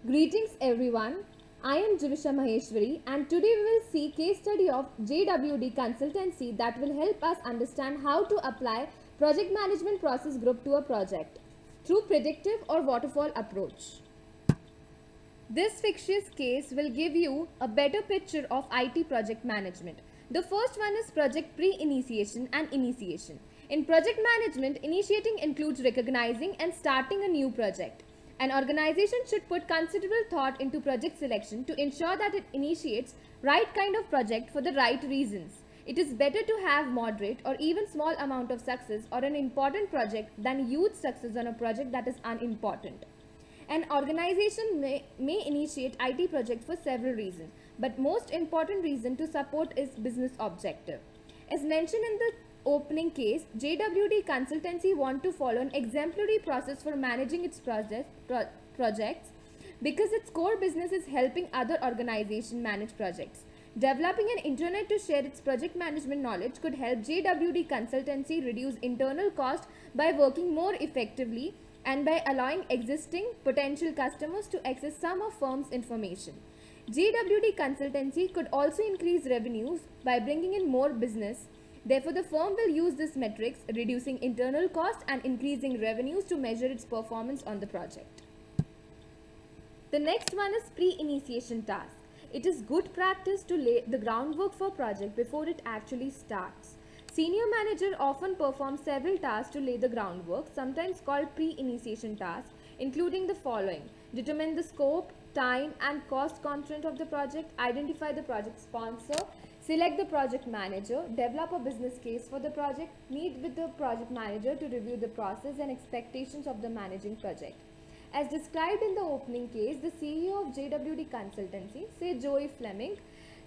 Greetings everyone. I am Jivisha Maheshwari and today we will see case study of JWD consultancy that will help us understand how to apply project management process group to a project through predictive or waterfall approach. This fictitious case will give you a better picture of IT project management. The first one is project pre-initiation and initiation. In project management, initiating includes recognizing and starting a new project. An organization should put considerable thought into project selection to ensure that it initiates right kind of project for the right reasons. It is better to have moderate or even small amount of success or an important project than huge success on a project that is unimportant. An organization may initiate IT projects for several reasons, but most important reason to support is business objective. As mentioned in the opening case, JWD Consultancy want to follow an exemplary process for managing its projects because its core business is helping other organizations manage projects. Developing an internet to share its project management knowledge could help JWD Consultancy reduce internal cost by working more effectively and by allowing existing potential customers to access some of firm's information. JWD Consultancy could also increase revenues by bringing in more business. Therefore, the firm will use this metrics, reducing internal cost and increasing revenues to measure its performance on the project. The next one is pre-initiation task. It is good practice to lay the groundwork for project before it actually starts. Senior manager often performs several tasks to lay the groundwork, sometimes called pre-initiation tasks, including the following: determine the scope, time and cost content of the project, identify the project sponsor, select the project manager, develop a business case for the project, meet with the project manager to review the process and expectations of the managing project. As described in the opening case, the CEO of JWD Consultancy, say Joey Fleming,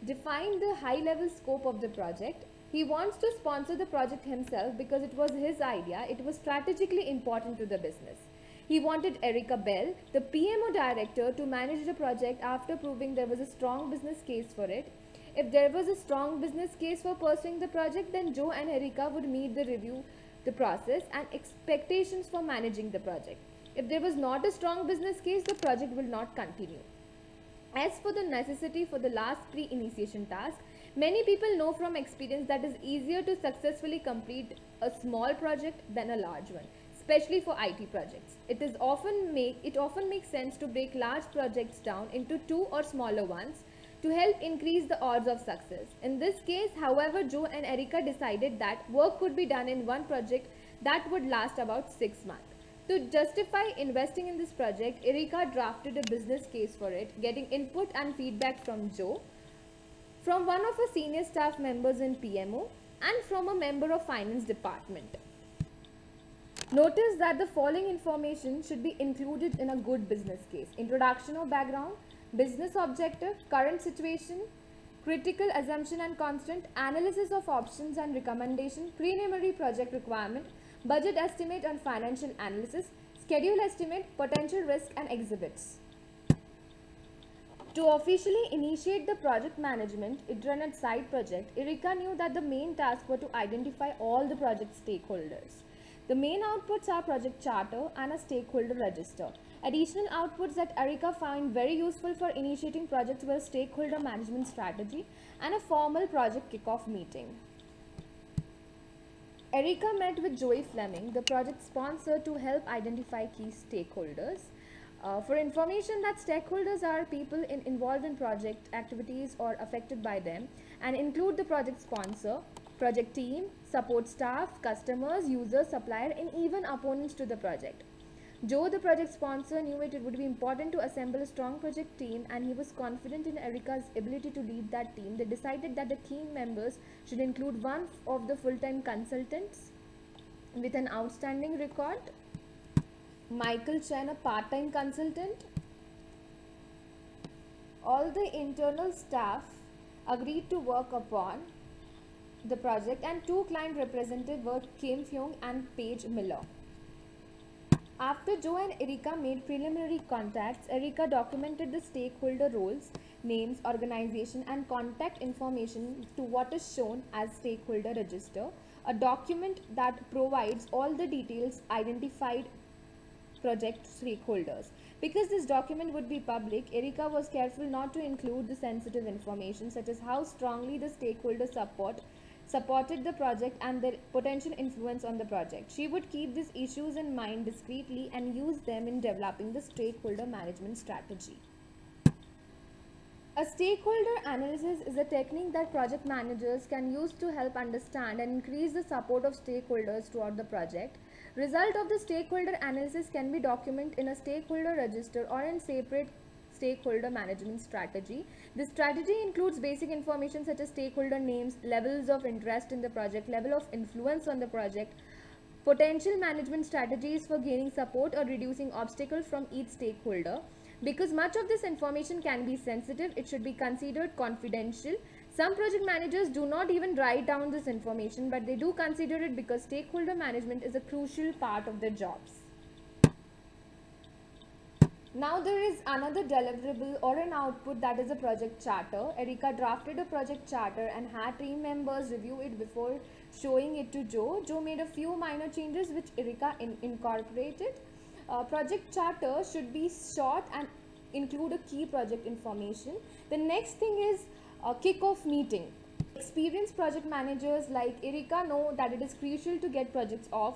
defined the high-level scope of the project. He wants to sponsor the project himself because it was his idea. It was strategically important to the business. He wanted Erica Bell, the PMO director, to manage the project after proving there was a strong business case for it. If there was a strong business case for pursuing the project, then Joe and Erica would meet the review, the process and expectations for managing the project. If there was not a strong business case, the project will not continue. As for the necessity for the last pre-initiation task, many people know from experience that it is easier to successfully complete a small project than a large one, especially for IT projects. It often makes sense to break large projects down into two or smaller ones to help increase the odds of success. In this case, however, Joe and Erica decided that work could be done in one project that would last about 6 months. To justify investing in this project, Erica drafted a business case for it, getting input and feedback from Joe, from one of her senior staff members in PMO, and from a member of finance department. Notice that the following information should be included in a good business case: introduction or background, business objective, current situation, critical assumption and constant, analysis of options and recommendation, preliminary project requirement, budget estimate and financial analysis, schedule estimate, potential risk and exhibits. To officially initiate the project management intranet side project, Erica knew that the main tasks were to identify all the project stakeholders. The main outputs are project charter and a stakeholder register. Additional outputs that Erica found very useful for initiating projects were stakeholder management strategy and a formal project kickoff meeting. Erica met with Joey Fleming, the project sponsor, to help identify key stakeholders. For information that stakeholders are people involved in project activities or affected by them and include the project sponsor, project team, support staff, customers, users, supplier and even opponents to the project. Joe, the project sponsor, knew it would be important to assemble a strong project team and he was confident in Erica's ability to lead that team. They decided that the team members should include one of the full-time consultants with an outstanding record, Michael Chen, a part-time consultant. All the internal staff agreed to work upon the project and two client representatives were Kim Fyung and Paige Miller. After Joe and Erica made preliminary contacts, Erica documented the stakeholder roles, names, organization and contact information to what is shown as stakeholder register, a document that provides all the details identified project stakeholders. Because this document would be public, Erika was careful not to include the sensitive information such as how strongly the stakeholders supported the project and their potential influence on the project. She would keep these issues in mind discreetly and use them in developing the stakeholder management strategy. A stakeholder analysis is a technique that project managers can use to help understand and increase the support of stakeholders throughout the project. Result of the stakeholder analysis can be documented in a stakeholder register or in separate stakeholder management strategy. This strategy includes basic information such as stakeholder names, levels of interest in the project, level of influence on the project, potential management strategies for gaining support or reducing obstacles from each stakeholder. Because much of this information can be sensitive, it should be considered confidential. Some project managers do not even write down this information, but they do consider it because stakeholder management is a crucial part of their jobs. Now there is another deliverable or an output, that is a project charter. Erika drafted a project charter and had team members review it before showing it to Joe. Joe made a few minor changes which Erika incorporated. Project charter should be short and include a key project information. The next thing is a kick-off meeting. Experienced project managers like Erika know that it is crucial to get projects off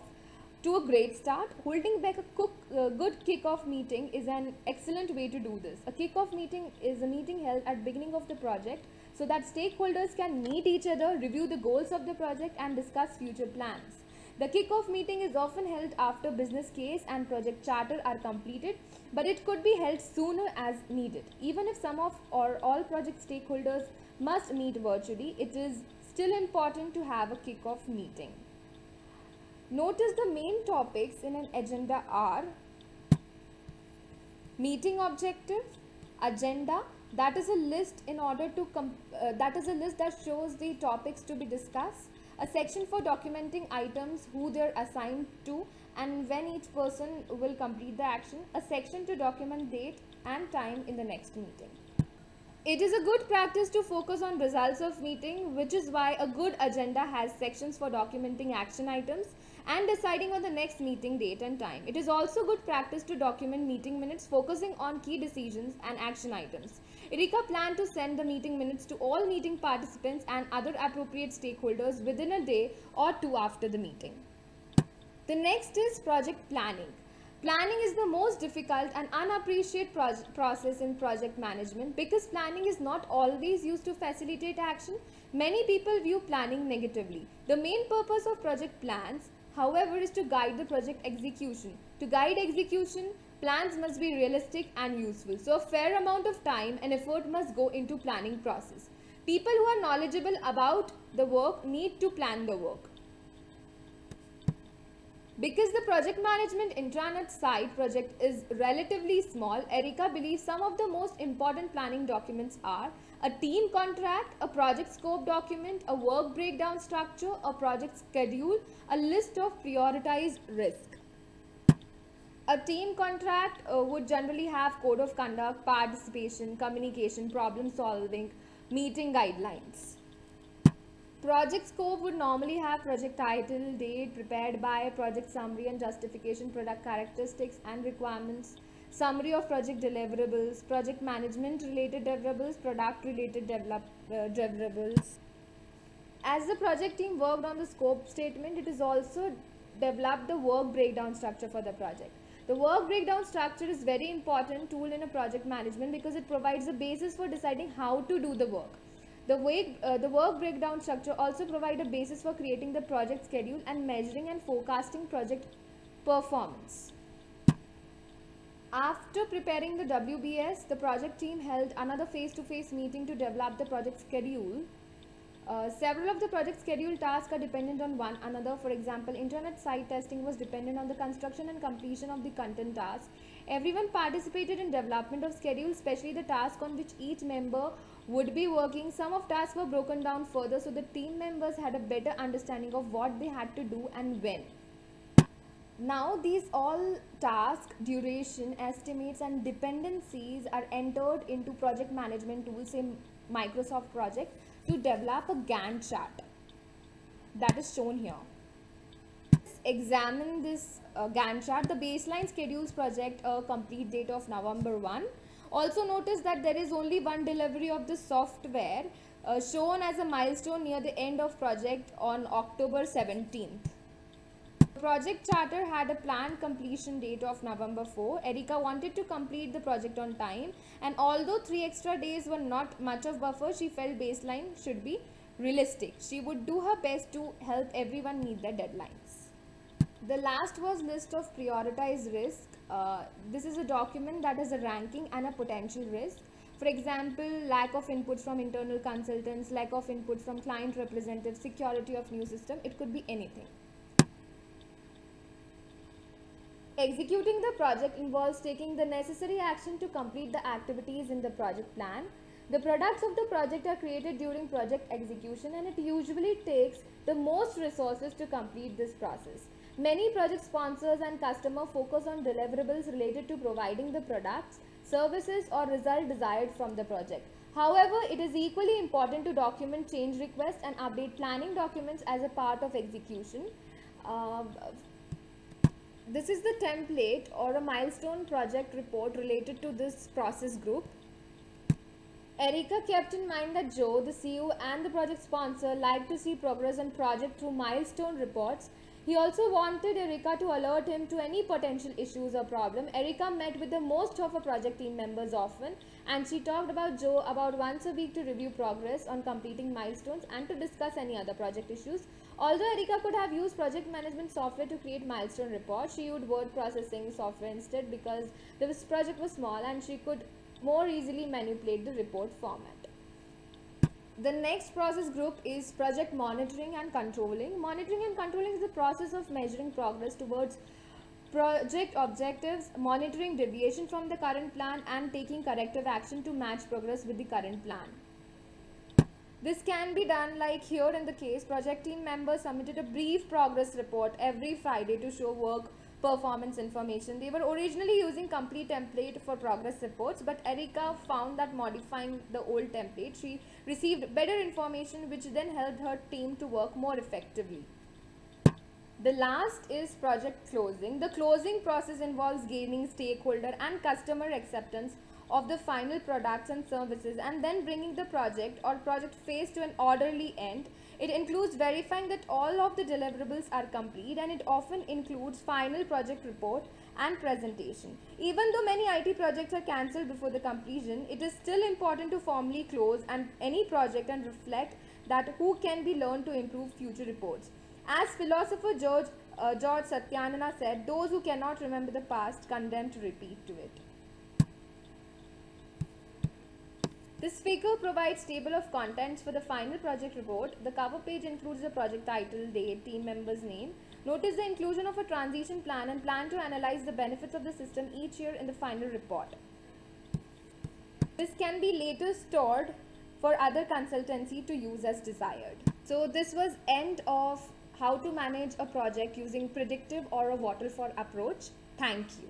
to a great start. Holding back a good kick-off meeting is an excellent way to do this. A kick-off meeting is a meeting held at beginning of the project so that stakeholders can meet each other, review the goals of the project and discuss future plans. The kick-off meeting is often held after business case and project charter are completed, but it could be held sooner as needed. Even if some of or all project stakeholders must meet virtually, it is still important to have a kick-off meeting. Notice the main topics in an agenda are meeting objective, agenda, that is a list that shows the topics to be discussed, a section for documenting items, who they're assigned to and when each person will complete the action, a section to document date and time in the next meeting. It is a good practice to focus on results of meeting, which is why a good agenda has sections for documenting action items and deciding on the next meeting date and time. It is also good practice to document meeting minutes, focusing on key decisions and action items. Erika planned to send the meeting minutes to all meeting participants and other appropriate stakeholders within a day or two after the meeting. The next is project planning. Planning is the most difficult and unappreciated process in project management because planning is not always used to facilitate action. Many people view planning negatively. The main purpose of project plans, however, is to guide the project execution. To guide execution, plans must be realistic and useful. So a fair amount of time and effort must go into planning process. People who are knowledgeable about the work need to plan the work. Because the project management intranet site project is relatively small, Erika believes some of the most important planning documents are a team contract, a project scope document, a work breakdown structure, a project schedule, a list of prioritized risk. A team contract would generally have code of conduct, participation, communication, problem solving, meeting guidelines. Project scope would normally have project title, date, prepared by, project summary and justification, product characteristics and requirements, summary of project deliverables, project management related deliverables, product related deliverables. As the project team worked on the scope statement, it is also developed the work breakdown structure for the project. The work breakdown structure is very important tool in a project management because it provides a basis for deciding how to do the work. The work breakdown structure also provides a basis for creating the project schedule and measuring and forecasting project performance. After preparing the WBS, the project team held another face-to-face meeting to develop the project schedule. Several of the project schedule tasks are dependent on one another. For example, internet site testing was dependent on the construction and completion of the content task. Everyone participated in development of schedule, especially the task on which each member would be working. Some of tasks were broken down further so the team members had a better understanding of what they had to do and when. Now these all task, duration, estimates and dependencies are entered into project management tools in Microsoft Project to develop a Gantt chart that is shown here. examine this Gantt chart. The baseline schedules project a complete date of November 1. Also notice that there is only one delivery of the software shown as a milestone near the end of project on October 17th. Project charter had a planned completion date of November 4. Erica wanted to complete the project on time, and although 3 extra days were not much of buffer, she felt baseline should be realistic. She would do her best to help everyone meet their deadlines. The last was list of prioritized risk. This is a document that has a ranking and a potential risk. For example, lack of input from internal consultants, lack of input from client representatives, security of new system. It could be anything. Executing the project involves taking the necessary action to complete the activities in the project plan. The products of the project are created during project execution, and it usually takes the most resources to complete this process. Many project sponsors and customers focus on deliverables related to providing the products, services, or result desired from the project. However, it is equally important to document change requests and update planning documents as a part of execution. Uh, this is the template or a milestone project report related to this process group. Erica kept in mind that Joe, the CEO and the project sponsor, liked to see progress on project through milestone reports. He also wanted Erica to alert him to any potential issues or problem. Erica met with the most of her project team members often, and she talked about Joe about once a week to review progress on completing milestones and to discuss any other project issues. Although Erica could have used project management software to create milestone reports, she used word processing software instead because this project was small and she could more easily manipulate the report format. The next process group is project monitoring and controlling. Monitoring and controlling is the process of measuring progress towards project objectives, monitoring deviation from the current plan, and taking corrective action to match progress with the current plan. This can be done like here in the case, project team members submitted a brief progress report every Friday to show work performance information. They were originally using complete template for progress reports, but Erica found that modifying the old template, she received better information which then helped her team to work more effectively. The last is project closing. The closing process involves gaining stakeholder and customer acceptance of the final products and services and then bringing the project or project phase to an orderly end. It includes verifying that all of the deliverables are complete, and it often includes final project report and presentation. Even though many IT projects are cancelled before the completion, it is still important to formally close and any project and reflect that who can be learned to improve future reports. As philosopher George Satyanarayana said, those who cannot remember the past condemned to repeat to it. This figure provides table of contents for the final project report. The cover page includes the project title, date, team member's name. Notice the inclusion of a transition plan and plan to analyze the benefits of the system each year in the final report. This can be later stored for other consultancy to use as desired. So this was end of how to manage a project using predictive or a waterfall approach. Thank you.